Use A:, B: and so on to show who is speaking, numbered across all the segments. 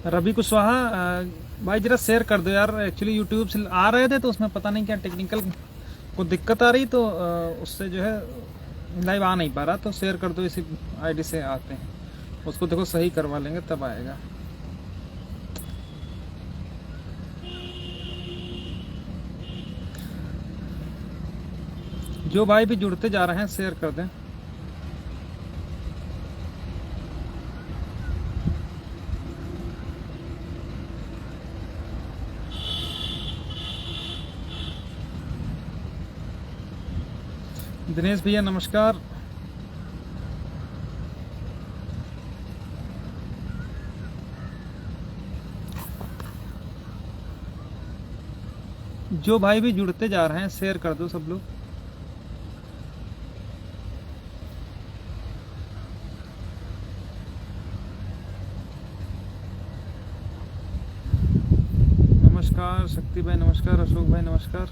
A: रवि कुशवाहा भाई जरा शेयर कर दो यार। एक्चुअली यूट्यूब से आ रहे थे तो उसमें पता नहीं क्या टेक्निकल को दिक्कत आ रही, तो उससे जो है लाइव आ नहीं पा रहा। तो शेयर कर दो, इसी आईडी से आते हैं, उसको देखो सही करवा लेंगे तब आएगा। जो भाई भी जुड़ते जा रहे हैं शेयर कर दें। दिनेश भैया नमस्कार। जो भाई भी जुड़ते जा रहे हैं शेयर कर दो सब लोग। नमस्कार शक्ति भाई, नमस्कार अशोक भाई, नमस्कार।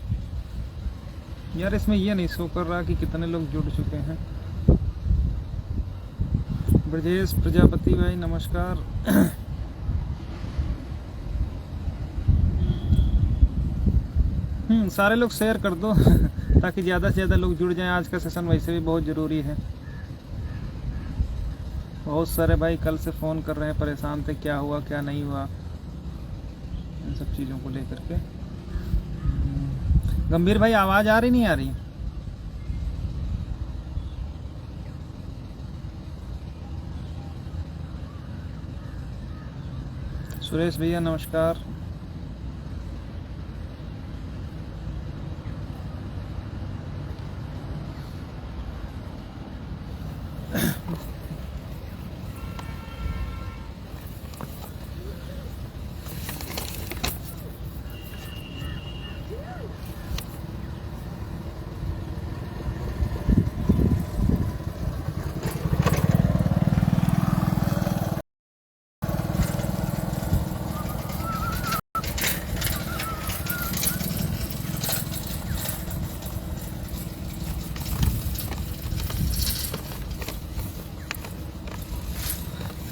A: यार इसमें ये नहीं शो कर रहा कि कितने लोग जुड़ चुके हैं। ब्रजेश प्रजापति भाई नमस्कार। सारे लोग शेयर कर दो ताकि ज़्यादा से ज़्यादा लोग जुड़ जाएं। आज का सेशन वैसे भी बहुत ज़रूरी है। बहुत सारे भाई कल से फ़ोन कर रहे हैं, परेशान थे क्या हुआ क्या नहीं हुआ, इन सब चीज़ों को लेकर के। गंभीर भाई आवाज़ आ रही नहीं आ रही? सुरेश भैया नमस्कार।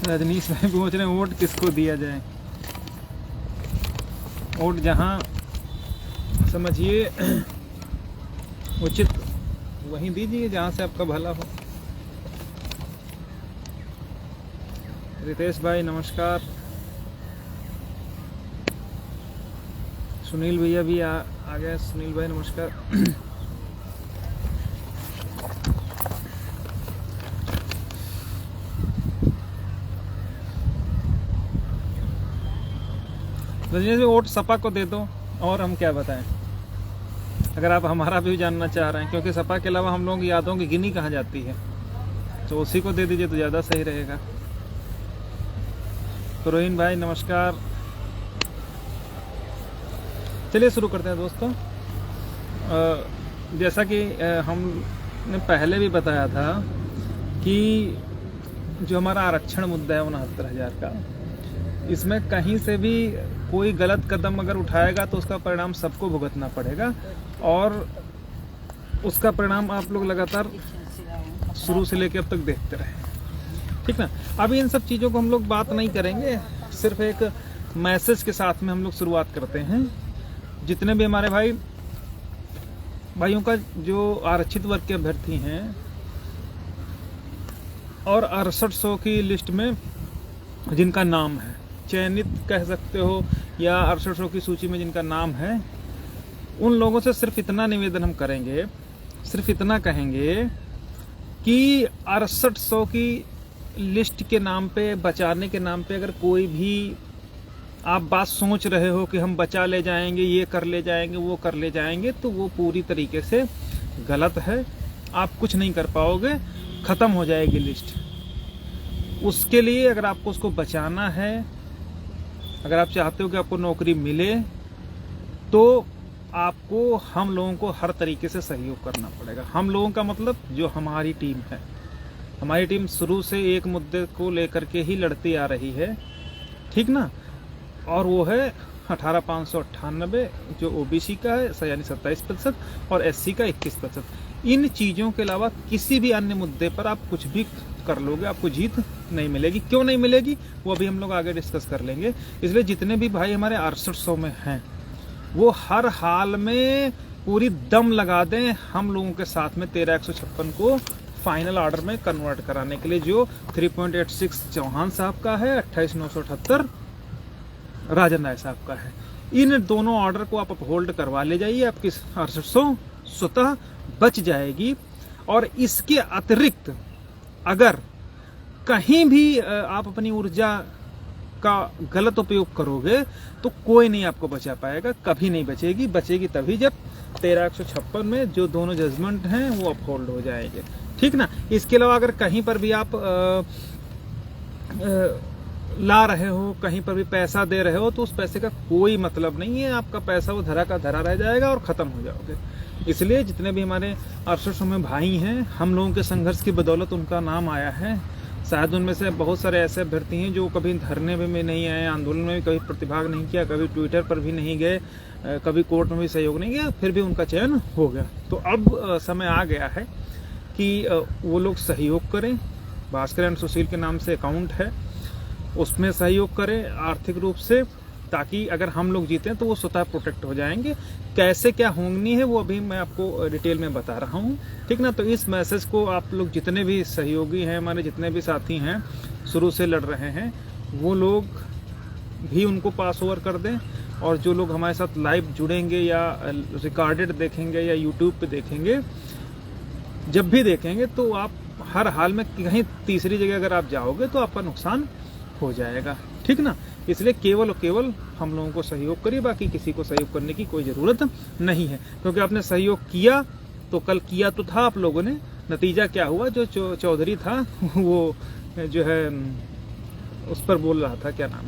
A: रजनीश भाई पूछ रहे हैं वोट किसको दिया जाए। वोट जहाँ समझिए उचित वहीं दीजिए जहाँ से आपका भला हो। रितेश भाई नमस्कार। सुनील भैया भी आ गए। सुनील भाई नमस्कार। रजनीश वोट सपा को दे दो, और हम क्या बताएं। अगर आप हमारा भी जानना चाह रहे हैं, क्योंकि सपा के अलावा हम लोगों की यादों की गिनी कहाँ जाती है, तो उसी को दे दीजिए तो ज़्यादा सही रहेगा। तो रोहिन भाई नमस्कार। चलिए शुरू करते हैं दोस्तों। जैसा कि हमने पहले भी बताया था कि जो हमारा आरक्षण मुद्दा है 69,000 का, इसमें कहीं से भी कोई गलत कदम अगर उठाएगा तो उसका परिणाम सबको भुगतना पड़ेगा, और उसका परिणाम आप लोग लगातार शुरू से लेकर अब तक देखते रहे, ठीक ना। अभी इन सब चीज़ों को हम लोग बात नहीं करेंगे, सिर्फ एक मैसेज के साथ में हम लोग शुरुआत करते हैं। जितने भी हमारे भाइयों का जो आरक्षित वर्ग के अभ्यर्थी हैं और 6800 की लिस्ट में जिनका नाम है, चयनित कह सकते हो, या 6800 की सूची में जिनका नाम है, उन लोगों से सिर्फ इतना निवेदन हम करेंगे, सिर्फ इतना कहेंगे कि 6800 की लिस्ट के नाम पे, बचाने के नाम पे अगर कोई भी आप बात सोच रहे हो कि हम बचा ले जाएंगे, ये कर ले जाएंगे, वो कर ले जाएंगे, तो वो पूरी तरीके से गलत है। आप कुछ नहीं कर पाओगे, खत्म हो जाएगी लिस्ट। उसके लिए अगर आपको उसको बचाना है, अगर आप चाहते हो कि आपको नौकरी मिले, तो आपको हम लोगों को हर तरीके से सहयोग करना पड़ेगा। हम लोगों का मतलब जो हमारी टीम है। हमारी टीम शुरू से एक मुद्दे को लेकर के ही लड़ती आ रही है, ठीक ना, और वो है 18,598 जो ओबीसी का है, यानी 27%, और एससी का 21%। इन चीज़ों के अलावा किसी भी अन्य मुद्दे पर आप कुछ भी कर लोगे आपको जीत नहीं मिलेगी। क्यों नहीं मिलेगी वो अभी हम लोग आगे डिस्कस कर लेंगे। इसलिए जितने भी भाई हमारे 6800 में हैं वो हर हाल में पूरी दम लगा दें हम लोगों के साथ में 13156 को फाइनल ऑर्डर में कन्वर्ट कराने के लिए, जो 3.86 चौहान साहब का है, 28,978 राजन राय साहब का है। इन दोनों ऑर्डर को आप अपहोल्ड करवा ले जाइए, आपकी 6800 स्वतः बच जाएगी। और इसके अतिरिक्त अगर कहीं भी आप अपनी ऊर्जा का गलत उपयोग करोगे तो कोई नहीं आपको बचा पाएगा, कभी नहीं बचेगी। बचेगी तभी जब 13156 में जो दोनों जजमेंट हैं वो अपहोल्ड हो जाएंगे, ठीक ना। इसके अलावा अगर कहीं पर भी आप ला रहे हो, कहीं पर भी पैसा दे रहे हो, तो उस पैसे का कोई मतलब नहीं है, आपका पैसा वो धरा का धरा रह जाएगा और खत्म हो जाओगे। इसलिए जितने भी हमारे 6800 में भाई हैं, हम लोगों के संघर्ष की बदौलत उनका नाम आया है। शायद उनमें से बहुत सारे ऐसे अभ्यर्थी हैं जो कभी धरने में नहीं आए, आंदोलन में भी कभी प्रतिभाग नहीं किया, कभी ट्विटर पर भी नहीं गए, कभी कोर्ट में भी सहयोग नहीं किया, फिर भी उनका चयन हो गया। तो अब समय आ गया है कि वो लोग सहयोग करें। भास्कर एंड सुशील के नाम से अकाउंट है, उसमें सहयोग करें आर्थिक रूप से, ताकि अगर हम लोग जीतें तो वो स्वतः प्रोटेक्ट हो जाएंगे। कैसे क्या होनी है वो अभी मैं आपको डिटेल में बता रहा हूँ, ठीक ना। तो इस मैसेज को आप लोग जितने भी सहयोगी हैं, हमारे जितने भी साथी हैं शुरू से लड़ रहे हैं, वो लोग भी उनको पास ओवर कर दें। और जो लोग हमारे साथ लाइव जुड़ेंगे या रिकॉर्डेड देखेंगे या यूट्यूब पे देखेंगे, जब भी देखेंगे तो आप हर हाल में कहीं तीसरी जगह अगर आप जाओगे तो आपका नुकसान हो जाएगा, ठीक ना। इसलिए केवल और केवल हम लोगों को सहयोग करिए, बाकी किसी को सहयोग करने की कोई जरूरत नहीं है। क्योंकि आपने सहयोग किया तो कल किया तो था आप लोगों ने, नतीजा क्या हुआ, जो चौधरी था वो जो है उस पर बोल रहा था, क्या नाम,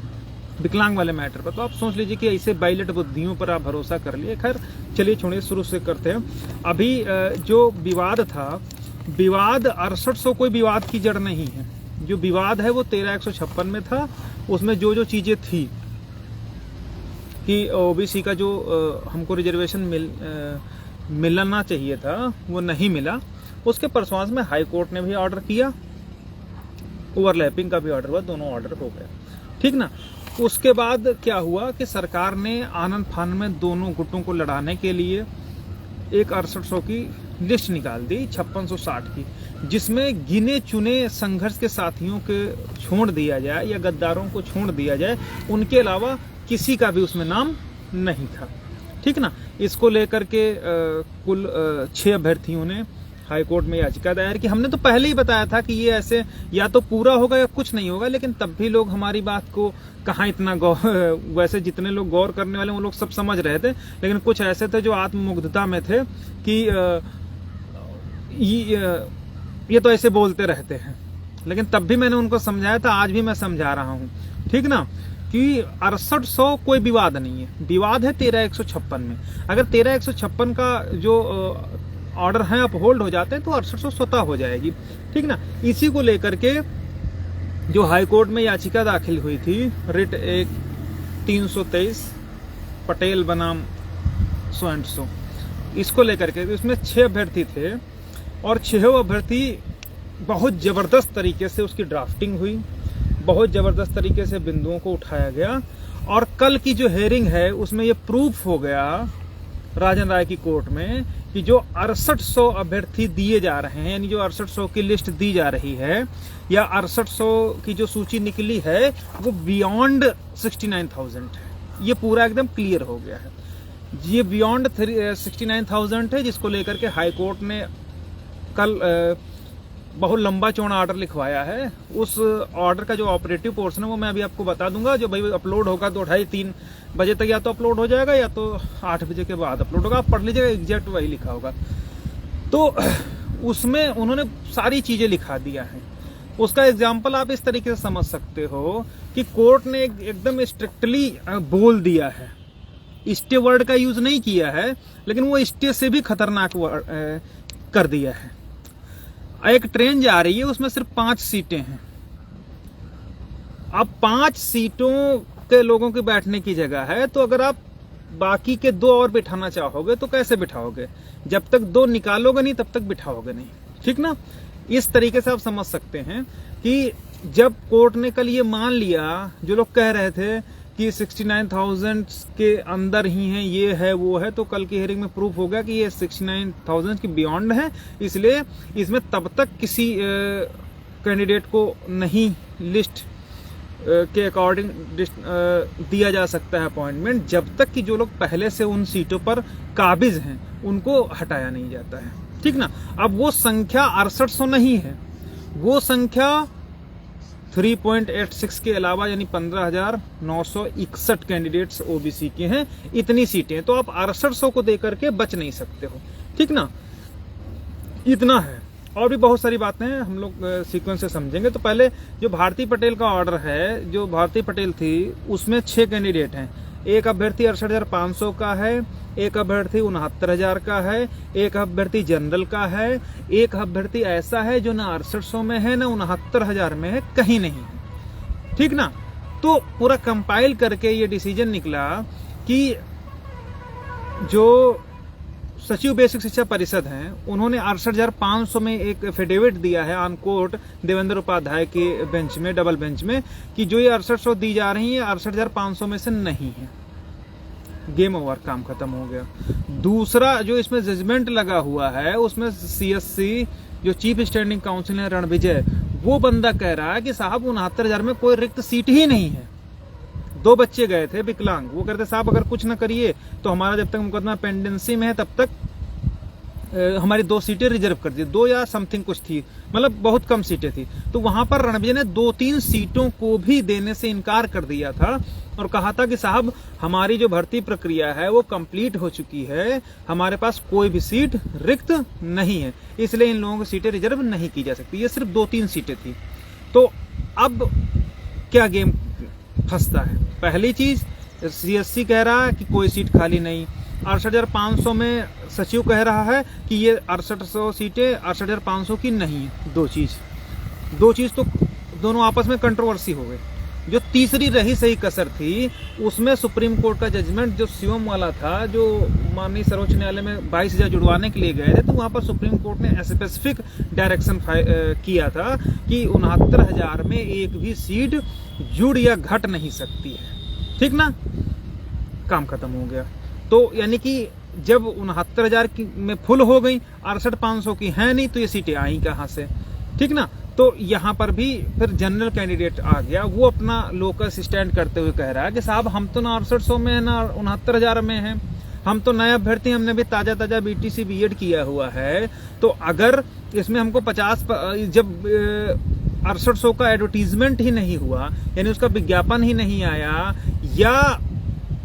A: विकलांग वाले मैटर पर। तो आप सोच लीजिए कि ऐसे बाइलेट बुद्धियों पर आप भरोसा कर लिए। खैर चलिए छोड़िए, शुरू से करते हैं। अभी जो विवाद था, विवाद 6800 कोई विवाद की जड़ नहीं है। जो विवाद है वो 13156 में था। उसमें जो जो चीजें थी कि ओबीसी का जो हमको रिजर्वेशन मिलना चाहिए था वो नहीं मिला, उसके परस्वांस में हाई कोर्ट ने भी ऑर्डर किया, ओवरलैपिंग का भी ऑर्डर हुआ, दोनों ऑर्डर हो गए, ठीक ना। उसके बाद क्या हुआ कि सरकार ने आनंद फानन में दोनों गुटों को लड़ाने के लिए एक 6800 की लिस्ट निकाल दी, 5660 की, जिसमें गिने चुने संघर्ष के साथियों के छोड़ दिया जाए या गद्दारों को छोड़ दिया जाए, उनके अलावा किसी का भी उसमें नाम नहीं था, ठीक ना। इसको लेकर के कुल 6 अभ्यर्थियों ने हाई कोर्ट में याचिका दायर की। हमने तो पहले ही बताया था कि ये ऐसे या तो पूरा होगा या कुछ नहीं होगा, लेकिन तब भी लोग हमारी बात को कहाँ इतना वैसे जितने लोग गौर करने वाले वो लोग सब समझ रहे थे, लेकिन कुछ ऐसे थे जो आत्ममुग्धता में थे कि ये तो ऐसे बोलते रहते हैं। लेकिन तब भी मैंने उनको समझाया था, आज भी मैं समझा रहा हूँ, ठीक ना, कि 6800 कोई विवाद नहीं है, विवाद है 13156 में। अगर 13156 का जो ऑर्डर है आप होल्ड हो जाते हैं तो 6800 स्वतः हो जाएगी, ठीक ना। इसी को लेकर के जो हाई कोर्ट में याचिका दाखिल हुई थी, रिट 323 पटेल बनाम सो, इसको लेकर के इसमें 6 अभ्यर्थी थे और 6 अभ्यर्थी बहुत जबरदस्त तरीके से उसकी ड्राफ्टिंग हुई, बहुत जबरदस्त तरीके से बिंदुओं को उठाया गया। और कल की जो हेयरिंग है उसमें ये प्रूफ हो गया राजन राय की कोर्ट में कि जो 6800 अभ्यर्थी दिए जा रहे हैं, यानी जो 6800 की लिस्ट दी जा रही है या 6800 की जो सूची निकली है वो बियॉन्ड 69,000 है। ये पूरा एकदम क्लियर हो गया है, ये बियॉन्ड 69,000 है, जिसको लेकर के हाई कोर्ट ने कल बहुत लंबा चौड़ा ऑर्डर लिखवाया है। उस ऑर्डर का जो ऑपरेटिव पोर्शन है वो मैं अभी आपको बता दूंगा, जो भाई अपलोड होगा 2-2:30-3 बजे तक या तो अपलोड हो जाएगा या तो 8 बजे के बाद अपलोड होगा। आप पढ़ लीजिएगा, एग्जैक्ट वही लिखा होगा। तो उसमें उन्होंने सारी चीजें लिखा दिया है। उसका एग्जाम्पल आप इस तरीके से समझ सकते हो कि कोर्ट ने एकदम स्ट्रिक्टली बोल दिया है, स्टे वर्ड का यूज नहीं किया है, लेकिन वो स्टे से भी खतरनाक कर दिया है। एक ट्रेन जा रही है, उसमें सिर्फ 5 सीटें हैं। अब 5 सीटों के लोगों के बैठने की जगह है, तो अगर आप बाकी के 2 और बिठाना चाहोगे तो कैसे बिठाओगे? जब तक 2 निकालोगे नहीं तब तक बिठाओगे नहीं, ठीक ना। इस तरीके से आप समझ सकते हैं कि जब कोर्ट ने कल ये मान लिया, जो लोग कह रहे थे कि 69,000 के अंदर ही हैं, ये है वो है, तो कल की हियरिंग में प्रूफ हो गया कि ये 69,000 के बियॉन्ड है, इसलिए इसमें तब तक किसी कैंडिडेट को नहीं लिस्ट के अकॉर्डिंग दिया जा सकता है अपॉइंटमेंट, जब तक कि जो लोग पहले से उन सीटों पर काबिज हैं उनको हटाया नहीं जाता है। ठीक ना। अब वो संख्या 6800 नहीं है, वो संख्या 3.86 के अलावा यानी 15,961 कैंडिडेट्स ओबीसी के हैं, इतनी सीटें। तो आप 6800 को देकर के बच नहीं सकते हो। ठीक ना, इतना है। और भी बहुत सारी बातें हैं, हम लोग सीक्वेंस से समझेंगे। तो पहले जो भारती पटेल का ऑर्डर है, जो भारती पटेल थी उसमें 6 कैंडिडेट हैं। एक अभ्यर्थी 68,500 का है, एक अभ्यर्थी 69,000 का है, एक अभ्यर्थी जनरल का है, एक अभ्यर्थी ऐसा है जो ना 6800 में है ना 69,000 में है, कहीं नहीं है। ठीक ना। तो पूरा कंपाइल करके ये डिसीजन निकला कि जो सचिव बेसिक शिक्षा परिषद हैं, उन्होंने 68,500 में एक एफिडेविट दिया है ऑन कोर्ट देवेंद्र उपाध्याय के बेंच में, डबल बेंच में, कि जो ये 6800 दी जा रही है 68,500 में से नहीं है। गेम ओवर, काम खत्म हो गया। दूसरा जो इसमें जजमेंट लगा हुआ है, उसमें सीएससी जो चीफ स्टैंडिंग काउंसिल है रणविजय, वो बंदा कह रहा है कि साहब 69,000 में कोई रिक्त सीट ही नहीं है। 2 बच्चे गए थे विकलांग, वो कहते साहब अगर कुछ ना करिए तो हमारा जब तक मुकदमा पेंडेंसी में है तब तक हमारी 2 सीटें रिजर्व कर दी, 2 या समथिंग कुछ थी, मतलब बहुत कम सीटें थी। तो वहां पर रणविजय ने 2-3 सीटों को भी देने से इनकार कर दिया था और कहा था कि साहब हमारी जो भर्ती प्रक्रिया है वो कंप्लीट हो चुकी है, हमारे पास कोई भी सीट रिक्त नहीं है, इसलिए इन लोगों की सीटें रिजर्व नहीं की जा सकती। ये सिर्फ 2-3 सीटें थी। तो अब क्या गेम फंसता है? पहली चीज, सीएससी कह रहा है कि कोई सीट खाली नहीं, 68,500 में सचिव कह रहा है कि ये 6800 सीटें 68,500 की नहीं। दो चीज तो दोनों आपस में कंट्रोवर्सी हो गई। जो तीसरी रही सही कसर थी, उसमें सुप्रीम कोर्ट का जजमेंट जो शिवम वाला था, जो माननीय सर्वोच्च न्यायालय में 22,000 जुड़वाने के लिए गए थे, तो वहां पर सुप्रीम कोर्ट ने स्पेसिफिक डायरेक्शन किया था कि 69,000 में एक भी सीट जुड़ या घट नहीं सकती है। ठीक ना, काम खत्म हो गया। तो यानी कि जब 69,000 की में फुल हो गई, 68,500 की है नहीं, तो ये सीटें आई कहां से? ठीक ना। तो यहां पर भी फिर जनरल कैंडिडेट आ गया, वो अपना लोकस स्टैंड करते हुए कह रहा है कि साहब हम तो ना 6800 में है ना 69,000 में है, हम तो नए अभ्यर्थी, हमने भी ताजा बीटीसी बीएड किया हुआ है। तो अगर इसमें हमको 50 जब 6800 का एडवर्टीजमेंट ही नहीं हुआ, यानी उसका विज्ञापन ही नहीं आया, या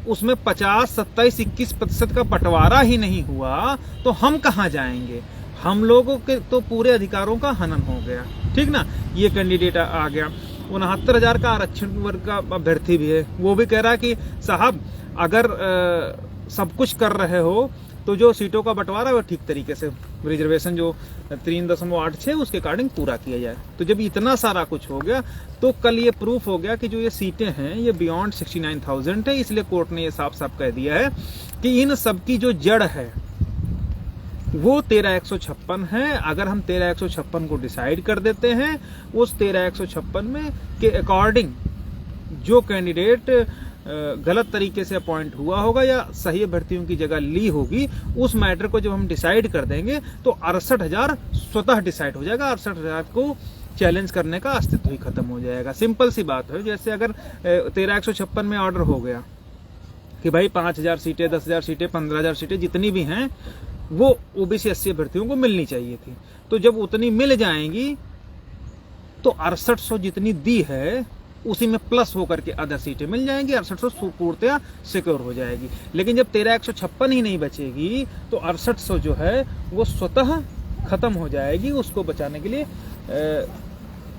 A: उसमें 50, 27, 21% का बंटवारा ही नहीं हुआ, तो हम कहां जाएंगे? हम लोगों के तो पूरे अधिकारों का हनन हो गया। ठीक ना। ये कैंडिडेट आ गया। 69,000 का आरक्षण वर्ग का अभ्यर्थी भी है, वो भी कह रहा है कि साहब अगर सब कुछ कर रहे हो तो जो सीटों का बंटवारा है वो ठीक तरीके से, रिजर्वेशन जो 3.86 उसके अकॉर्डिंग पूरा किया जाए। तो जब इतना सारा कुछ हो गया, तो कल ये प्रूफ हो गया कि जो ये सीटें हैं ये बियॉन्ड 69,000 है। इसलिए कोर्ट ने ये साफ साफ कह दिया है कि इन सबकी जो जड़ है वो 13,156 है। अगर हम 13,156 को डिसाइड कर देते हैं, उस 13,156 में के अकॉर्डिंग जो कैंडिडेट गलत तरीके से अपॉइंट हुआ होगा या सही अभ्यर्थियों की जगह ली होगी, उस मैटर को जब हम डिसाइड कर देंगे तो 68,000 स्वतः डिसाइड हो जाएगा। 68,000 को चैलेंज करने का अस्तित्व ही खत्म हो जाएगा। सिंपल सी बात है। जैसे अगर 13,156 में ऑर्डर हो गया कि भाई 5,000 सीटें, 10,000 सीटें, 15,000 सीटें जितनी भी हैं वो ओबीसी एससी अभ्यर्थियों को मिलनी चाहिए थी, तो जब उतनी मिल जाएंगी तो 6800 जितनी दी है उसी में प्लस होकर के आधा सीटें मिल जाएंगी, 6800 पूर्णतया सिक्योर हो जाएगी। लेकिन जब 13,156 ही नहीं बचेगी तो 6800 जो है वो स्वतः खत्म हो जाएगी। उसको बचाने के लिए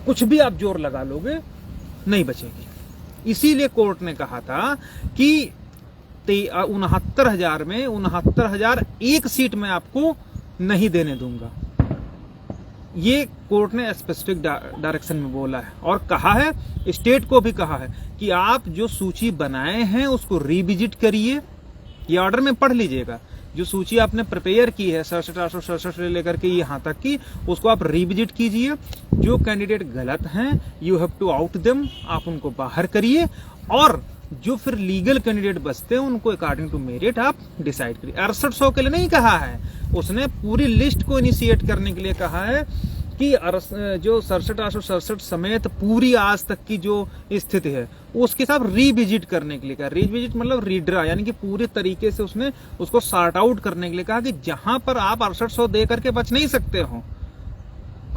A: कुछ भी आप जोर लगा लोगे नहीं बचेगी। इसीलिए कोर्ट ने कहा था कि 69,000 में 69,000 एक सीट में आपको नहीं देने दूंगा। ये कोर्ट ने स्पेसिफिक डायरेक्शन में बोला है और कहा है, स्टेट को भी कहा है कि आप जो सूची बनाए हैं उसको रिविजिट करिए। ये ऑर्डर में पढ़ लीजिएगा, जो सूची आपने प्रिपेयर की है 67,867 से लेकर के यहाँ तक की, उसको आप रिविजिट कीजिए। जो कैंडिडेट गलत हैं, you have to out them, आप उनको बाहर करिए, और जो फिर लीगल कैंडिडेट बचते हैं उनको अकॉर्डिंग टू मेरिट आप डिसाइड करिए। 6800 के लिए नहीं कहा है, उसने पूरी लिस्ट को इनिशिएट करने के लिए कहा है कि जो 67,867 समेत पूरी आज तक की जो स्थिति है उसके साथ रिविजिट करने के लिए कहा। रिविजिट मतलब रीड्रा, यानी कि पूरे तरीके से उसने उसको सॉर्ट आउट करने के लिए कहा कि जहां पर आप 6800 दे करके बच नहीं सकते हो,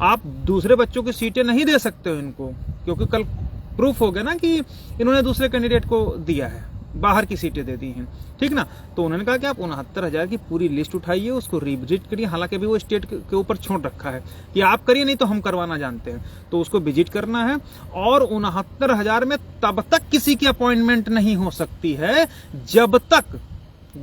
A: आप दूसरे बच्चों की सीटें नहीं दे सकते हो इनको, क्योंकि कल प्रूफ हो गया ना कि इन्होंने दूसरे कैंडिडेट को दिया है, बाहर की सीटें दे दी हैं, ठीक ना। तो उन्होंने कहा कि आप 69,000 की पूरी लिस्ट उठाइए, उसको रिविजिट करिए। हालांकि अभी वो स्टेट के ऊपर छोड़ रखा है कि आप करिए, नहीं तो हम करवाना जानते हैं, तो उसको विजिट करना है। और 69,000 में तब तक किसी की अपॉइंटमेंट नहीं हो सकती है जब तक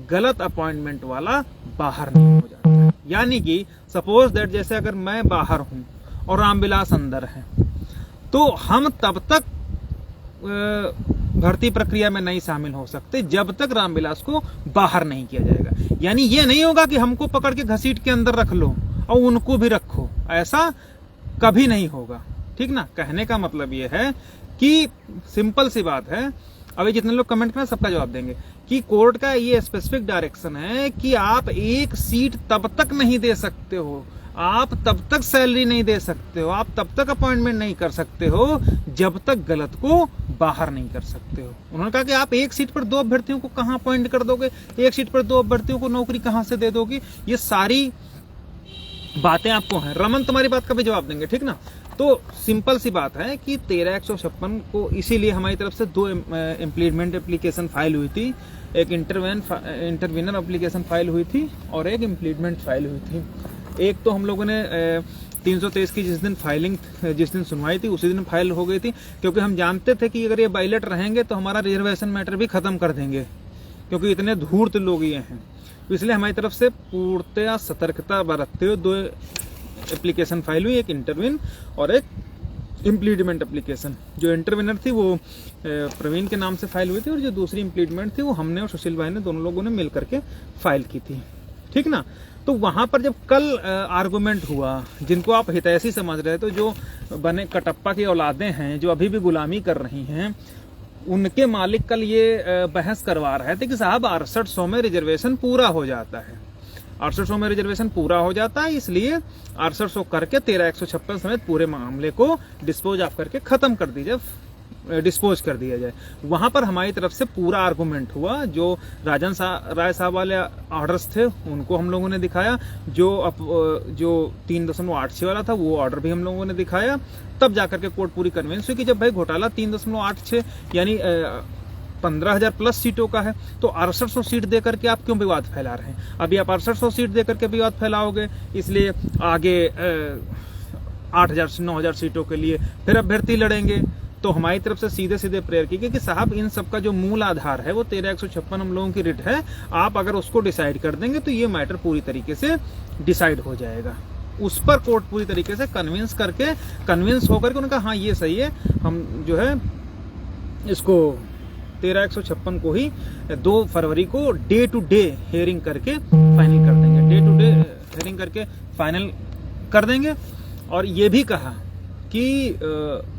A: गलत अपॉइंटमेंट वाला बाहर नहीं हो जाता है। यानी कि सपोज दैट, जैसे अगर मैं बाहर हूं और रामविलास अंदर है, तो हम तब तक भर्ती प्रक्रिया में नहीं शामिल हो सकते जब तक रामविलास को बाहर नहीं किया जाएगा। यानी ये नहीं होगा कि हमको पकड़ के घसीट के अंदर रख लो और उनको भी रखो, ऐसा कभी नहीं होगा, ठीक ना। कहने का मतलब ये है कि सिंपल सी बात है, अभी जितने लोग कमेंट करें सबका जवाब देंगे कि कोर्ट का ये स्पेसिफिक डायरेक्शन है कि आप एक सीट तब तक नहीं दे सकते हो, आप तब तक सैलरी नहीं दे सकते हो, आप तब तक अपॉइंटमेंट नहीं कर सकते हो जब तक गलत को बाहर नहीं कर सकते हो। उन्होंने कहा कि आप एक सीट पर 2 अभ्यर्थियों को कहां अपॉइंट कर दोगे, एक सीट पर 2 अभ्यर्थियों को नौकरी कहां से दे दोगे, ये सारी बातें आपको हैं। रमन तुम्हारी बात का भी जवाब देंगे, ठीक ना। तो सिंपल सी बात है कि 13,156 को इसीलिए हमारी तरफ से 2 इम्प्लीमेंट एप्लीकेशन फाइल हुई थी, एक इंटरवीनर एप्लीकेशन फाइल हुई थी और एक इम्प्लीमेंट फाइल हुई थी। एक तो हम लोगों ने 323 की जिस दिन सुनवाई थी उसी दिन फाइल हो गई थी, क्योंकि हम जानते थे कि अगर ये बाइलेट रहेंगे तो हमारा रिजर्वेशन मैटर भी खत्म कर देंगे, क्योंकि इतने धूर्त लोग ये हैं। तो इसलिए हमारी तरफ से पूर्णतया सतर्कता बरतते हुए 2 एप्लीकेशन फाइल हुई, एक इंटरवीन और एक इम्प्लीमेंट एप्लीकेशन। जो इंटरवीनर थी वो प्रवीण के नाम से फाइल हुई थी, और जो दूसरी इम्प्लीमेंट थी वो हमने और सुशील भाई ने दोनों लोगों ने मिल करके फाइल की थी, ठीक ना। तो वहां पर जब कल आर्गुमेंट हुआ, जिनको आप हितैषी समझ रहे थे, जो बने कटप्पा की औलादें हैं जो अभी भी गुलामी कर रही हैं, उनके मालिक कल ये बहस करवा रहे थे कि साहब 6800 में रिजर्वेशन पूरा हो जाता है, 6800 में रिजर्वेशन पूरा हो जाता है, इसलिए 6800 करके 13,156 समेत पूरे मामले को डिस्पोज ऑफ करके खत्म कर दीजिए, डिस्पोज कर दिया जाए। वहां पर हमारी तरफ से पूरा आर्गुमेंट हुआ। जो राजन राय साहब वाले ऑर्डर्स थे उनको हम लोगों ने दिखाया, जो 3.86 वाला था वो ऑर्डर भी हम लोगों ने दिखाया, तब जाकर के कोर्ट पूरी कन्विंस हुई कि जब भाई घोटाला 3.86 यानी 15,000 प्लस सीटों का है, तो 6800 सीट देकर के आप क्यों विवाद फैला रहे हैं। अभी आप 6800 सीट देकर के विवाद फैलाओगे, इसलिए आगे 8,000 से 9,000 सीटों के लिए फिर अभ्यर्थी लड़ेंगे। तो हमारी तरफ से सीधे सीधे प्रेयर की गई कि साहब इन सब का जो मूल आधार है वो 13,156 हम लोगों की रिट है, आप अगर उसको डिसाइड कर देंगे तो ये मैटर पूरी तरीके से डिसाइड हो जाएगा। उस पर कोर्ट पूरी तरीके से कन्विंस होकर के उनका हाँ ये सही है, हम जो है इसको 13,156 को ही 2 फरवरी को डे टू डे हियरिंग करके फाइनल कर देंगे, डे टू डे हियरिंग करके फाइनल कर देंगे। और ये भी कहा कि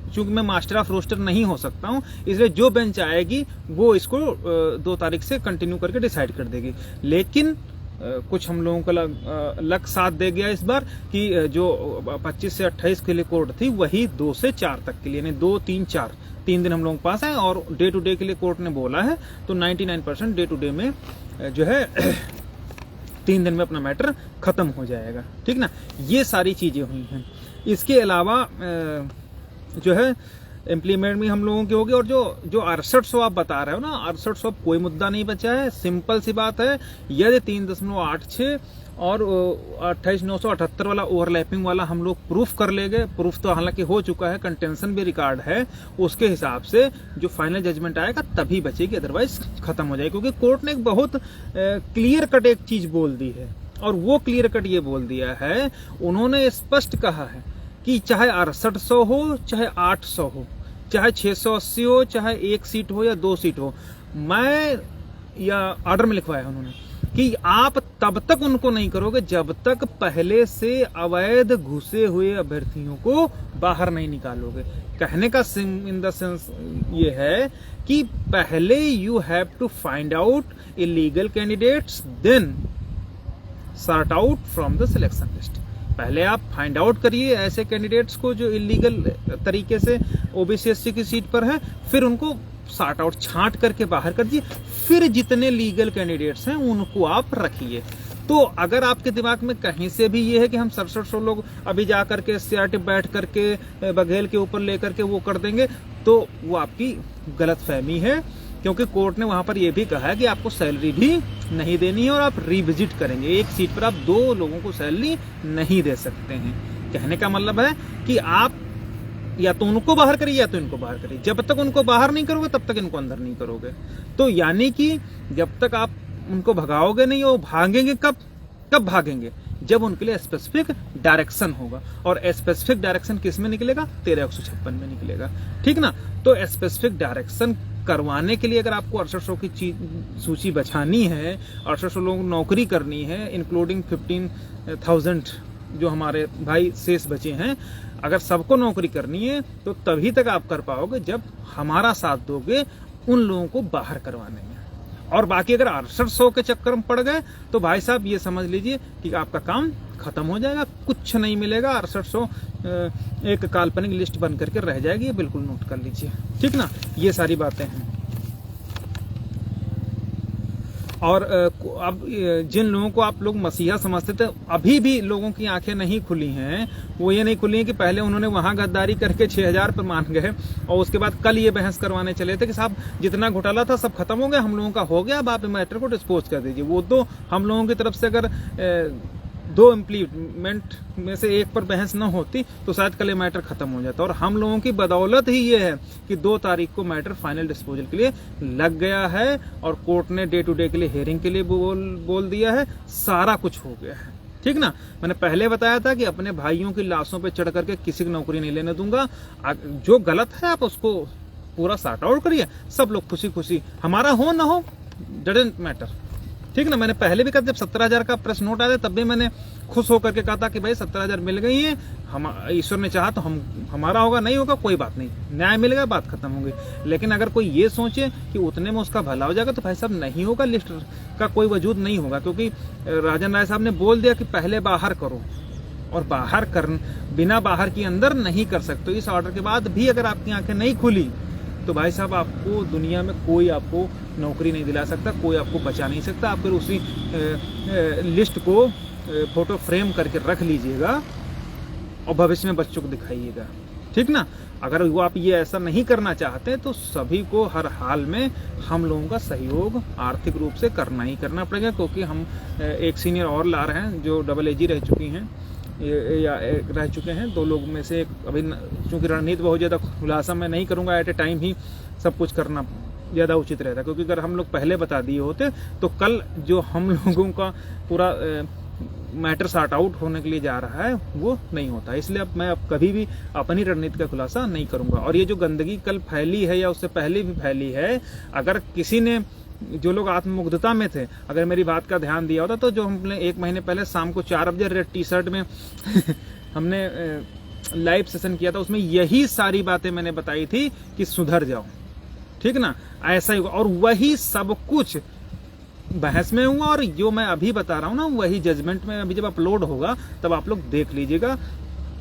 A: चूंकि मैं मास्टर ऑफ रोस्टर नहीं हो सकता हूं, इसलिए जो बेंच आएगी वो इसको 2 तारीख से कंटिन्यू करके डिसाइड कर देगी। लेकिन कुछ हम लोगों का लक साथ दे गया इस बार कि जो 25 से 28 के लिए कोर्ट थी वही 2 से 4 तक के लिए, यानी 2, 3, 4 3 दिन हम लोगों के पास है, और डे टू डे के लिए कोर्ट ने बोला है, तो 99% डे टू डे में जो है 3 दिन में अपना मैटर खत्म हो जाएगा, ठीक ना। ये सारी चीजें हुई हैं। इसके अलावा जो है इम्प्लीमेंट भी हम लोगों की होगी, और जो 6800 आप बता रहे हो ना, 6800 कोई मुद्दा नहीं बचा है। सिंपल सी बात है, यदि 3.86 और 28,978 वाला ओवरलैपिंग वाला हम लोग प्रूफ कर लेंगे, प्रूफ तो हालांकि हो चुका है, कंटेंशन भी रिकॉर्ड है, उसके हिसाब से जो फाइनल जजमेंट आएगा तभी बचेगी, अदरवाइज खत्म हो जाएगी। क्योंकि कोर्ट ने एक बहुत क्लियर कट एक चीज बोल दी है, और वो क्लियर कट ये बोल दिया है, उन्होंने स्पष्ट कहा है कि चाहे 6800 हो, चाहे 800 हो, चाहे 680 हो, चाहे 1 सीट हो या 2 सीट हो, मैं या ऑर्डर में लिखवाया उन्होंने कि आप तब तक उनको नहीं करोगे जब तक पहले से अवैध घुसे हुए अभ्यर्थियों को बाहर नहीं निकालोगे। कहने का इन द सेंस ये है कि पहले you have to find out illegal candidates, then sort out from the selection list. पहले आप फाइंड आउट करिए ऐसे कैंडिडेट्स को जो इलीगल तरीके से ओबीसी एससी की सीट पर है, फिर उनको सॉर्ट आउट छांट करके बाहर कर दीजिए, फिर जितने लीगल कैंडिडेट्स हैं उनको आप रखिए। तो अगर आपके दिमाग में कहीं से भी ये है कि हम 67 लोग अभी जा करके सीआरटी बैठ करके बघेल के ऊपर लेकर के वो कर देंगे, तो वो आपकी गलतफहमी है, क्योंकि कोर्ट ने वहां पर यह भी कहा है कि आपको सैलरी भी नहीं देनी है और आप रिविजिट करेंगे। एक सीट पर आप 2 लोगों को सैलरी नहीं दे सकते हैं। कहने का मतलब है कि आप या तो उनको बाहर करिए या तो इनको बाहर करिए। जब तक उनको बाहर नहीं करोगे तब तक इनको अंदर नहीं करोगे। तो यानी कि जब तक आप उनको भगाओगे नहीं, वो भागेंगे कब भागेंगे? जब उनके लिए स्पेसिफिक डायरेक्शन होगा। और स्पेसिफिक डायरेक्शन किस में निकलेगा? 1356 में निकलेगा, ठीक ना। तो स्पेसिफिक डायरेक्शन करवाने के लिए अगर आपको 6800 की सूची बचानी है, 6800 लोगों को नौकरी करनी है, इंक्लूडिंग 15,000 जो हमारे भाई शेष बचे हैं, अगर सबको नौकरी करनी है तो तभी तक आप कर पाओगे जब हमारा साथ दोगे उन लोगों को बाहर करवाने में। और बाकी अगर 6800 के चक्कर में पड़ गए तो भाई साहब ये समझ लीजिए कि आपका काम खत्म हो जाएगा, कुछ नहीं मिलेगा। 6800 एक काल्पनिक लिस्ट बन करके रह जाएगी, ये बिल्कुल नोट कर लीजिए, ठीक ना। ये सारी बातें हैं। और अब जिन लोगों को आप लोग मसीहा समझते थे, अभी भी लोगों की आंखें नहीं खुली हैं। वो ये नहीं खुली हैं कि पहले उन्होंने वहां गद्दारी करके 6000 पर मान गए और उसके बाद कल ये बहस करवाने चले थे कि साहब जितना घोटाला था सब खत्म हो गया, हम लोगों का हो गया, अब आप मैटर को डिस्पोज कर दीजिए। वो तो हम लोगों की तरफ से अगर 2 इम्प्लीमेंट में से एक पर बहस न होती तो शायद कल मैटर खत्म हो जाता। और हम लोगों की बदौलत ही ये है कि 2 तारीख को मैटर फाइनल डिस्पोजल के लिए लग गया है और कोर्ट ने डे टू डे के लिए हियरिंग के लिए बोल दिया है, सारा कुछ हो गया है, ठीक ना। मैंने पहले बताया था कि अपने भाइयों की लाशों पे चढ़ करके किसी की नौकरी नहीं लेने दूंगा। जो गलत है आप उसको पूरा सॉर्ट आउट करिए, सब लोग खुशी खुशी, हमारा हो ना हो डजंट मैटर, ठीक ना। मैंने पहले भी कहा जब 17,000 का प्रेस नोट आया तब भी मैंने खुश होकर के कहा था कि भाई 17,000 मिल गई है, हम ईश्वर ने चाहा तो हमारा होगा, नहीं होगा कोई बात नहीं, न्याय मिलेगा, बात खत्म होगी। लेकिन अगर कोई ये सोचे कि उतने में उसका भला हो जाएगा तो भाई साहब नहीं होगा, लिस्ट का कोई वजूद नहीं होगा। क्योंकि राजन राय साहब ने बोल दिया कि पहले बाहर करो, और बाहर बिना बाहर की अंदर नहीं कर सकते। इस ऑर्डर के बाद भी अगर आपकी आंखें नहीं खुली तो भाई साहब आपको दुनिया में कोई आपको नौकरी नहीं दिला सकता, कोई आपको बचा नहीं सकता। आप फिर उसी लिस्ट को फोटो फ्रेम करके रख लीजिएगा और भविष्य में बच्चों को दिखाइएगा, ठीक ना। अगर वो आप ये ऐसा नहीं करना चाहते तो सभी को हर हाल में हम लोगों का सहयोग आर्थिक रूप से करना ही करना पड़ेगा। क्योंकि हम एक सीनियर और ला रहे हैं जो डबल एजी रह चुकी हैं या रह चुके हैं, 2 लोग में से एक। अभी चूंकि रणनीति बहुत ज़्यादा खुलासा मैं नहीं करूंगा, एट ए टाइम ही सब कुछ करना ज़्यादा उचित रहता। क्योंकि अगर हम लोग पहले बता दिए होते तो कल जो हम लोगों का पूरा मैटर सॉर्ट आउट होने के लिए जा रहा है वो नहीं होता। इसलिए अब मैं कभी भी अपनी रणनीति का खुलासा नहीं करूंगा। और ये जो गंदगी कल फैली है या उससे पहले भी फैली है, अगर किसी ने, जो लोग आत्ममुग्धता में थे, अगर मेरी बात का ध्यान दिया होता तो जो हमने 1 महीने पहले शाम को 4 बजे रेड टी शर्ट में हमने लाइव सेशन किया था, उसमें यही सारी बातें मैंने बताई थी कि सुधर जाओ, ठीक ना। ऐसा ही, और वही सब कुछ बहस में हुआ। और जो मैं अभी बता रहा हूं ना वही जजमेंट में अभी जब अपलोड होगा तब आप लोग देख लीजिएगा,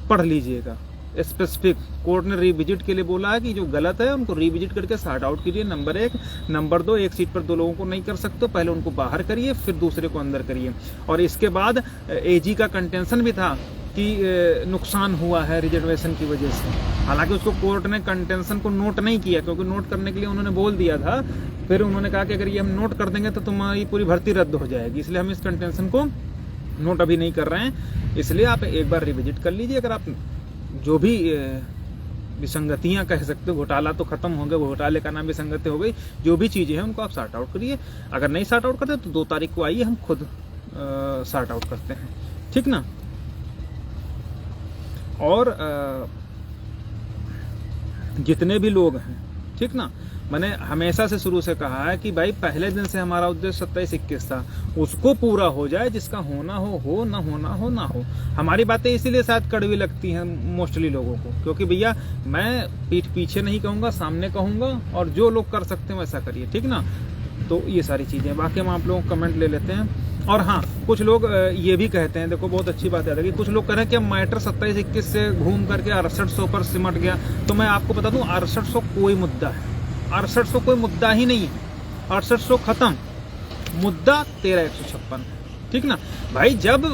A: पढ़ लीजिएगा। स्पेसिफिक कोर्ट ने रिविजिट के लिए बोला है कि जो गलत है उनको रिविजिट करके सॉर्ट आउट कीजिए, नंबर 1। नंबर 2, एक सीट पर 2 लोगों को नहीं कर सकते, पहले उनको बाहर करिए फिर दूसरे को अंदर करिए। और इसके बाद एजी का कंटेंशन भी था कि नुकसान हुआ है रिजर्वेशन की वजह से। हालांकि उसको कोर्ट ने कंटेंशन को नोट नहीं किया, क्योंकि नोट करने के लिए उन्होंने बोल दिया था। फिर उन्होंने कहा कि अगर ये हम नोट कर देंगे तो तुम्हारी पूरी भर्ती रद्द हो जाएगी, इसलिए हम इस कंटेंशन को नोट अभी नहीं कर रहे हैं। इसलिए आप एक बार रिविजिट कर लीजिए। अगर आप जो भी विसंगतियां कह सकते हो, घोटाला तो खत्म हो गया, घोटाले का नाम विसंगति हो गई, जो भी चीजें हैं उनको आप सॉर्ट आउट करिए। अगर नहीं सॉर्ट आउट करते तो 2 तारीख को आइए, हम खुद सॉर्ट आउट करते हैं, ठीक ना। और जितने भी लोग हैं, ठीक ना, मैंने हमेशा से शुरू से कहा है कि भाई पहले दिन से हमारा उद्देश्य 27-21 था, उसको पूरा हो जाए, जिसका होना हो, ना होना हो ना हो। हमारी बातें इसीलिए शायद कड़वी लगती हैं मोस्टली लोगों को, क्योंकि भैया मैं पीठ पीछे नहीं कहूंगा, सामने कहूंगा, और जो लोग कर सकते हैं वैसा करिए, ठीक ना। तो ये सारी चीजें, बाकी हम आप लोगों को कमेंट ले लेते हैं। और हाँ, कुछ लोग ये भी कहते हैं, देखो बहुत अच्छी बात है कि कुछ लोग कह रहे हैं कि मैटर 27-21 से घूम करके 6800 पर सिमट गया। तो मैं आपको बता दूं, 6800 कोई मुद्दा है, 6800 कोई मुद्दा ही नहीं है, 6800 खत्म, मुद्दा 13,156, ठीक ना भाई। जब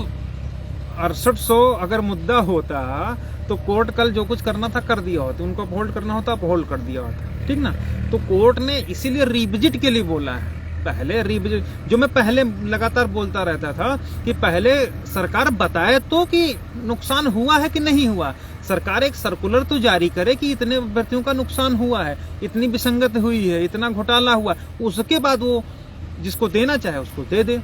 A: 6800 अगर मुद्दा होता तो कोर्ट कल जो कुछ करना था कर दिया होता, उनको अपहोल्ड करना होता अपहोल्ड कर दिया होता, ठीक ना। तो कोर्ट ने इसीलिए रिविजिट के लिए बोला है, पहले रिविजिट, जो मैं पहले लगातार बोलता रहता था कि पहले सरकार बताए तो कि नुकसान हुआ है कि नहीं हुआ। सरकार एक सर्कुलर तो जारी करे कि इतने अभ्यर्थियों का नुकसान हुआ है, इतनी विसंगत हुई है, इतना घोटाला हुआ, उसके बाद वो जिसको देना चाहे उसको दे दे।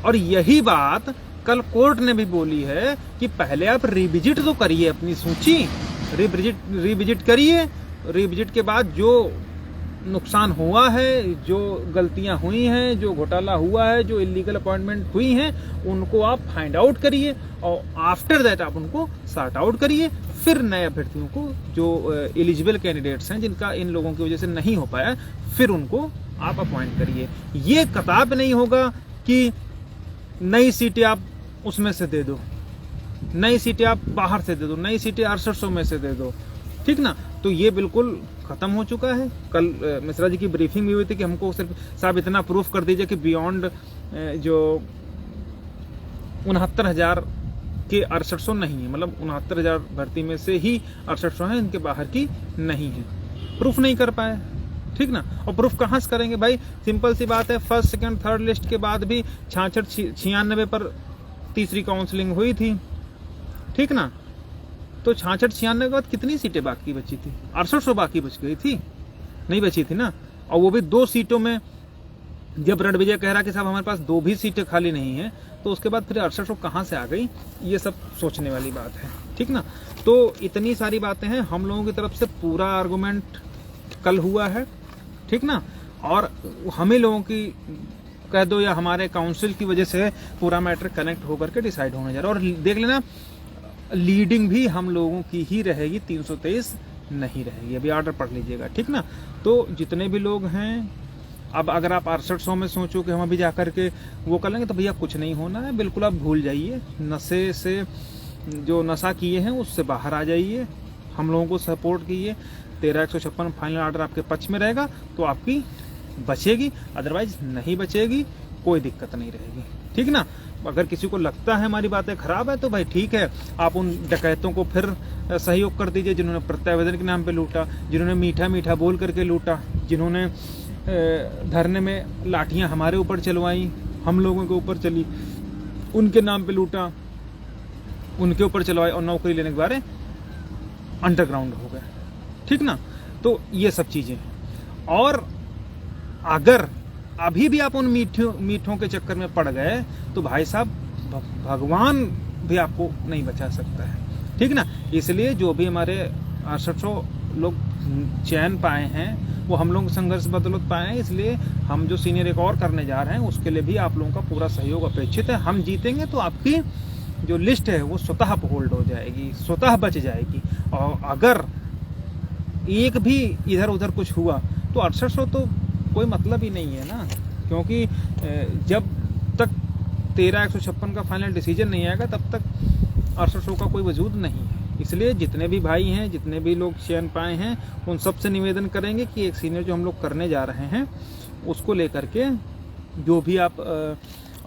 A: और यही बात कल कोर्ट ने भी बोली है कि पहले आप रिविजिट तो करिए अपनी सूची, रिविजिट करिए, रिविजिट के बाद जो नुकसान हुआ है, जो गलतियां हुई हैं, जो घोटाला हुआ है, जो इलीगल अपॉइंटमेंट हुई हैं, उनको आप फाइंड आउट करिए और आफ्टर दैट आप उनको सॉर्ट आउट करिए। फिर नए अभ्यर्थियों को, जो एलिजिबल कैंडिडेट्स हैं, जिनका इन लोगों की वजह से नहीं हो पाया, फिर उनको आप अपॉइंट करिए। ये कताब नहीं होगा कि नई सीटें आप उसमें से दे दो, नई सीटें आप बाहर से दे दो, नई सीटें 6800 में से दे दो, ठीक ना। तो ये बिल्कुल खत्म हो चुका है। कल मिश्रा जी की ब्रीफिंग भी हुई थी कि हमको सिर्फ साहब इतना प्रूफ कर दीजिए कि बियॉन्ड जो 69,000 के 6800 नहीं है, मतलब 69,000 भर्ती में से ही 6800 है, इनके बाहर की नहीं है। प्रूफ नहीं कर पाए, ठीक ना। और प्रूफ कहां से करेंगे भाई, सिंपल सी बात है, फर्स्ट सेकंड थर्ड लिस्ट के बाद भी 66-96 पर तीसरी काउंसलिंग हुई थी, ठीक ना। तो 66-96 के बाद कितनी सीटें बाकी बची थी, 6800 बाकी बच गई थी, नहीं बची थी ना। और वो भी 2 सीटों में, जब रणविजय कह रहा कि साहब हमारे पास 2 भी सीटें खाली नहीं है, तो उसके बाद फिर 6800 कहां से आ गई, ये सब सोचने वाली बात है, ठीक ना। तो इतनी सारी बातें हैं, हम लोगों की तरफ से पूरा आर्गुमेंट कल हुआ है, ठीक ना। और हमें लोगों की कह दो या हमारे काउंसिल की वजह से पूरा मैटर कनेक्ट होकर के डिसाइड होने जा रहा है। और देख लेना, लीडिंग भी हम लोगों की ही रहेगी, 323 नहीं रहेगी। अभी ऑर्डर पढ़ लीजिएगा, ठीक ना। तो जितने भी लोग हैं, अब अगर आप 6800 में सोचो कि हम अभी जाकर के वो कर लेंगे, तो भैया कुछ नहीं होना है, बिल्कुल आप भूल जाइए। नशे से, जो नशा किए हैं उससे बाहर आ जाइए, हम लोगों को सपोर्ट कीजिए। 13,156 फाइनल ऑर्डर आपके पक्ष में रहेगा तो आपकी बचेगी, अदरवाइज नहीं बचेगी, कोई दिक्कत नहीं रहेगी, ठीक ना। अगर किसी को लगता है हमारी बातें खराब है तो भाई ठीक है, आप उन डकैतों को फिर सहयोग कर दीजिए जिन्होंने प्रत्यावेदन के नाम पे लूटा, जिन्होंने मीठा मीठा बोल करके लूटा, जिन्होंने धरने में लाठियां हमारे ऊपर चलवाई, हम लोगों के ऊपर चली, उनके नाम पे लूटा, उनके ऊपर चलवाई और नौकरी लेने के बारे अंडरग्राउंड हो गए, ठीक ना। तो ये सब चीजें, और अगर अभी भी आप उन मीठों के चक्कर में पड़ गए तो भाई साहब भगवान भी आपको नहीं बचा सकता है, ठीक ना। इसलिए जो भी हमारे 6800 लोग चयन पाए हैं वो हम लोग संघर्ष बदौलत पाए हैं, इसलिए हम जो सीनियर एक और करने जा रहे हैं उसके लिए भी आप लोगों का पूरा सहयोग अपेक्षित है। हम जीतेंगे तो आपकी जो लिस्ट है वो स्वतः होल्ड हो जाएगी, स्वतः बच जाएगी। और अगर एक भी इधर उधर कुछ हुआ तो 6800 तो कोई मतलब ही नहीं है ना, क्योंकि जब तक 13,156 का फाइनल डिसीजन नहीं आएगा तब तक 6800 का कोई वजूद नहीं है। इसलिए जितने भी भाई हैं, जितने भी लोग चयन पाए हैं, उन सबसे निवेदन करेंगे कि एक सीनियर जो हम लोग करने जा रहे हैं उसको लेकर के जो भी आप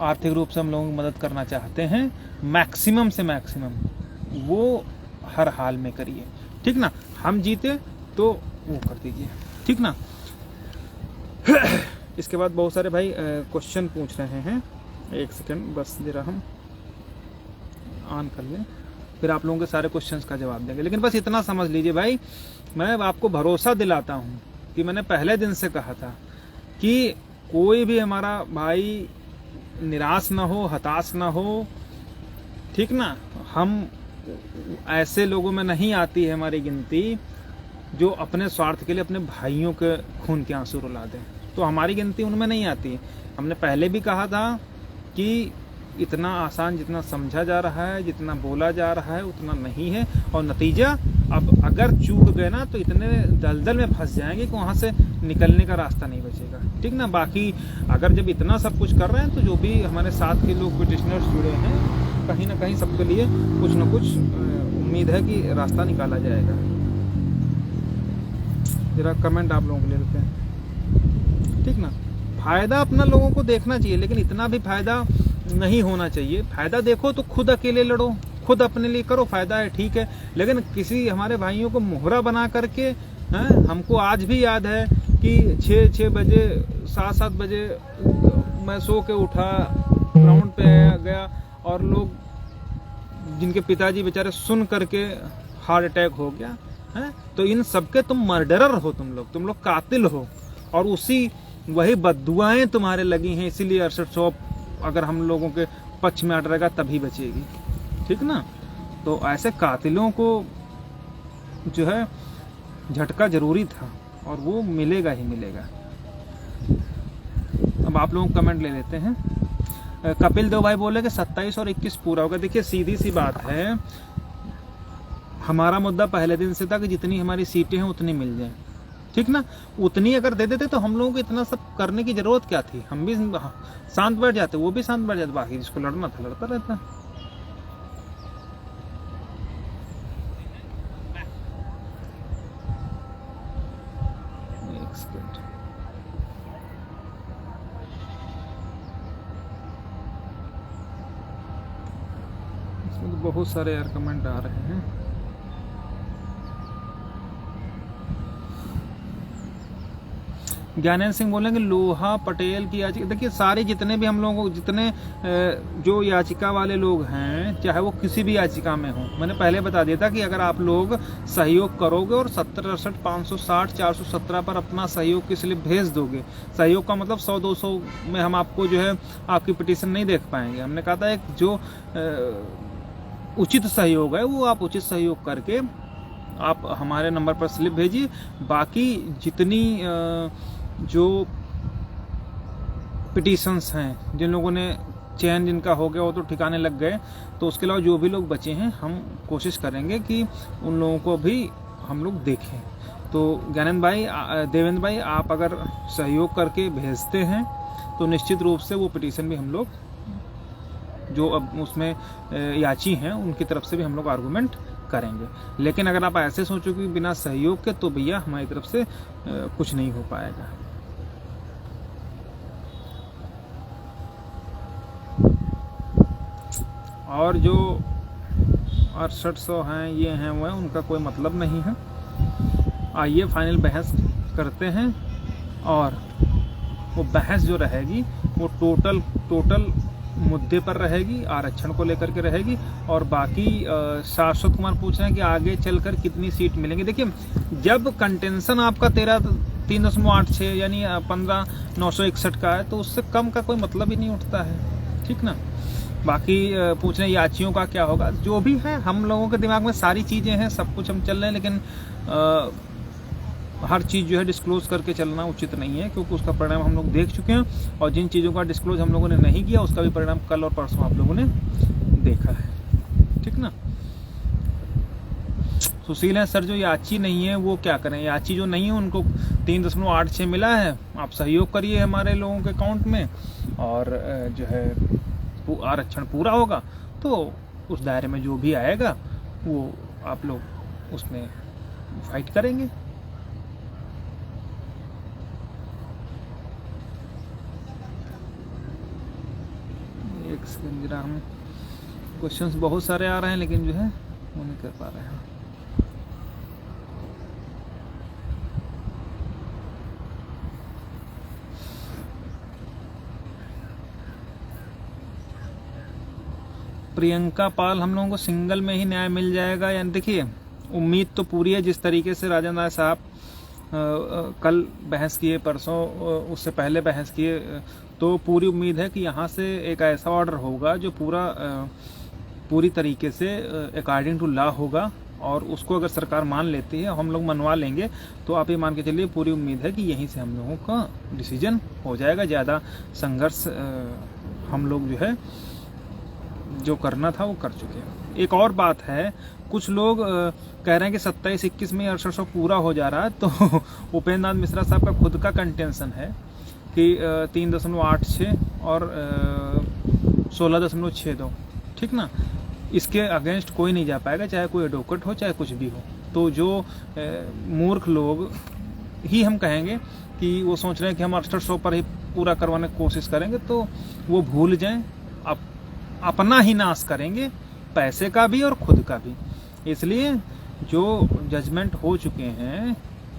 A: आर्थिक रूप से हम लोगों की मदद करना चाहते हैं, मैक्सिमम से मैक्सिमम वो हर हाल में करिए, ठीक ना। हम जीते तो वो कर दीजिए, ठीक ना। इसके बाद बहुत सारे भाई क्वेश्चन पूछ रहे हैं, एक सेकंड बस जरा हम ऑन कर लें, फिर आप लोगों के सारे क्वेश्चंस का जवाब देंगे। लेकिन बस इतना समझ लीजिए भाई, मैं आपको भरोसा दिलाता हूं कि मैंने पहले दिन से कहा था कि कोई भी हमारा भाई निराश ना हो, हताश ना हो, ठीक ना। हम ऐसे लोगों में नहीं आती है हमारी गिनती जो अपने स्वार्थ के लिए अपने भाइयों के खून के आंसू रुला दें, तो हमारी गिनती उनमें नहीं आती। हमने पहले भी कहा था कि इतना आसान जितना समझा जा रहा है, जितना बोला जा रहा है, उतना नहीं है। और नतीजा अब अगर चूक गए ना तो इतने दलदल में फंस जाएंगे कि वहाँ से निकलने का रास्ता नहीं बचेगा, ठीक ना। बाकी अगर जब इतना सब कुछ कर रहे हैं तो जो भी हमारे साथ के लोग पिटिशनर्स जुड़े हैं, कहीं ना कहीं सबके लिए कुछ ना कुछ उम्मीद है कि रास्ता निकाला जाएगा। जरा कमेंट आप लोगों को ले लेते हैं, ठीक ना। फायदा अपना लोगों को देखना चाहिए, लेकिन इतना भी फायदा नहीं होना चाहिए। फायदा देखो तो खुद अकेले लड़ो, खुद अपने लिए करो, फायदा है ठीक है, लेकिन किसी हमारे भाइयों को मोहरा बना करके, हमको आज भी याद है कि 6 बजे 7 बजे मैं सो के उठा, ग्राउंड पे गया और लोग जिनके पिताजी बेचारे सुन करके हार्ट अटैक हो गया है। तो इन सबके तुम मर्डरर हो, तुम लोग कातिल हो, और उसी वही बद्दुआएं तुम्हारे लगी हैं। इसीलिए अरशद शॉप अगर हम लोगों के पक्ष में अड़ रहेगा तभी बचेगी, ठीक ना। तो ऐसे कातिलों को जो है झटका जरूरी था, और वो मिलेगा ही मिलेगा। अब आप लोग कमेंट ले लेते हैं। कपिल देव भाई बोले कि 27 और 21 पूरा होगा। देखिए सीधी सी बात है, हमारा मुद्दा पहले दिन से था कि जितनी हमारी सीटें हैं उतनी मिल जाए, ठीक ना। उतनी अगर दे देते तो हम लोगों को इतना सब करने की जरूरत क्या थी, हम भी शांत बैठ जाते, वो भी शांत बैठ जाते, बाकी जिसको लड़ना था लड़ता रहता। इसमें तो बहुत सारे यार कमेंट आ रहे हैं। ज्ञानेंद्र सिंह बोलेंगे लोहा पटेल की याचिका। देखिए सारे जितने भी हम लोगों को, जितने जो याचिका वाले लोग हैं, चाहे वो किसी भी याचिका में हो, मैंने पहले बता दिया था कि अगर आप लोग सहयोग करोगे और 70 68 560 417 पर अपना सहयोग की स्लिप भेज दोगे, सहयोग का मतलब 100-200 में हम आपको जो है आपकी पिटीशन नहीं देख पाएंगे। हमने कहा था एक जो उचित सहयोग है वो आप उचित सहयोग करके आप हमारे नंबर पर स्लिप भेजिए। बाकी जितनी जो पिटीशंस हैं, जिन लोगों ने चयन जिनका हो गया वो तो ठिकाने लग गए, तो उसके अलावा जो भी लोग बचे हैं हम कोशिश करेंगे कि उन लोगों को भी हम लोग देखें। तो ज्ञानेंद्र भाई, देवेंद्र भाई, आप अगर सहयोग करके भेजते हैं तो निश्चित रूप से वो पिटीशन भी हम लोग जो अब उसमें याची हैं उनकी तरफ से भी हम लोग आर्गूमेंट करेंगे। लेकिन अगर आप ऐसे सोचो कि बिना सहयोग के, तो भैया हमारी तरफ से कुछ नहीं हो पाएगा। और जो 6800 हैं, ये हैं, वो हैं, उनका कोई मतलब नहीं है। आइए फाइनल बहस करते हैं, और वो बहस जो रहेगी वो टोटल मुद्दे पर रहेगी, आरक्षण को लेकर के रहेगी। और बाकी शाश्वत कुमार पूछ रहे हैं कि आगे चलकर कितनी सीट मिलेंगी। देखिए जब कंटेंशन आपका 3.86 यानी 15,961 का है, तो उससे कम का कोई मतलब ही नहीं उठता है, ठीक ना। बाकी पूछ रहे हैं याचियों का क्या होगा। जो भी है, हम लोगों के दिमाग में सारी चीज़ें हैं, सब कुछ हम चल रहे हैं, लेकिन हर चीज़ जो है डिस्क्लोज करके चलना उचित नहीं है, क्योंकि उसका परिणाम हम लोग देख चुके हैं। और जिन चीज़ों का डिस्क्लोज हम लोगों ने नहीं किया उसका भी परिणाम कल और परसों आप लोगों ने देखा है, ठीक ना। सुशील है सर, जो याची नहीं है वो क्या करें। याची जो नहीं है उनको 3.86 मिला है, आप सहयोग करिए हमारे लोगों के अकाउंट में, और जो है आरक्षण पूरा होगा तो उस दायरे में जो भी आएगा वो आप लोग उसमें फाइट करेंगे। एक सेकंड, जरा हम क्वेश्चंस बहुत सारे आ रहे हैं, लेकिन जो है वो नहीं कर पा रहे हैं। प्रियंका पाल, हम लोगों को सिंगल में ही न्याय मिल जाएगा। यानी देखिए उम्मीद तो पूरी है, जिस तरीके से राजन राय साहब कल बहस किए, परसों उससे पहले बहस किए, तो पूरी उम्मीद है कि यहाँ से एक ऐसा ऑर्डर होगा जो पूरी तरीके से अकॉर्डिंग टू लॉ होगा, और उसको अगर सरकार मान लेती है, हम लोग मनवा लेंगे, तो आप ये मान के चलिए पूरी उम्मीद है कि यहीं से हम लोगों का डिसीजन हो जाएगा। ज़्यादा संघर्ष हम लोग जो है जो करना था वो कर चुके हैं। एक और बात है, कुछ लोग कह रहे हैं कि 27-21 में अरसर पूरा हो जा रहा है, तो उपेंद्र नाथ मिश्रा साहब का खुद का कंटेंशन है कि 3.86 और 16.62, ठीक ना, इसके अगेंस्ट कोई नहीं जा पाएगा, चाहे कोई एडवोकेट हो चाहे कुछ भी हो। तो जो मूर्ख लोग ही हम कहेंगे कि वो सोच रहे हैं कि हम 6800 पर ही पूरा करवाने की कोशिश करेंगे, तो वो भूल जाएं, अपना ही नाश करेंगे, पैसे का भी और खुद का भी। इसलिए जो जजमेंट हो चुके हैं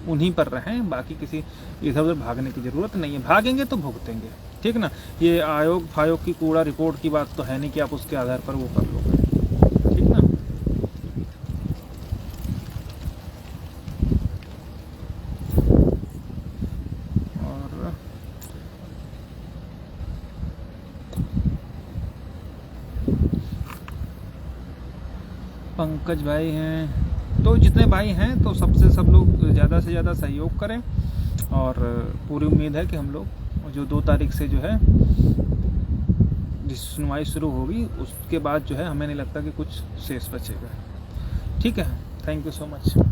A: उन्हीं पर रहें, बाकी किसी इधर उधर भागने की जरूरत नहीं है। भागेंगे तो भुगतेंगे, ठीक ना। ये आयोग फायोग की कूड़ा रिपोर्ट की बात तो है नहीं कि आप उसके आधार पर वो कर लोगे, ठीक ना। और पंकज भाई हैं, तो जितने भाई हैं तो सबसे सब लोग ज़्यादा से ज़्यादा सहयोग करें, और पूरी उम्मीद है कि हम लोग जो 2 तारीख से जो है जिस सुनवाई शुरू होगी उसके बाद जो है हमें नहीं लगता कि कुछ शेष बचेगा, ठीक है। Thank you so much.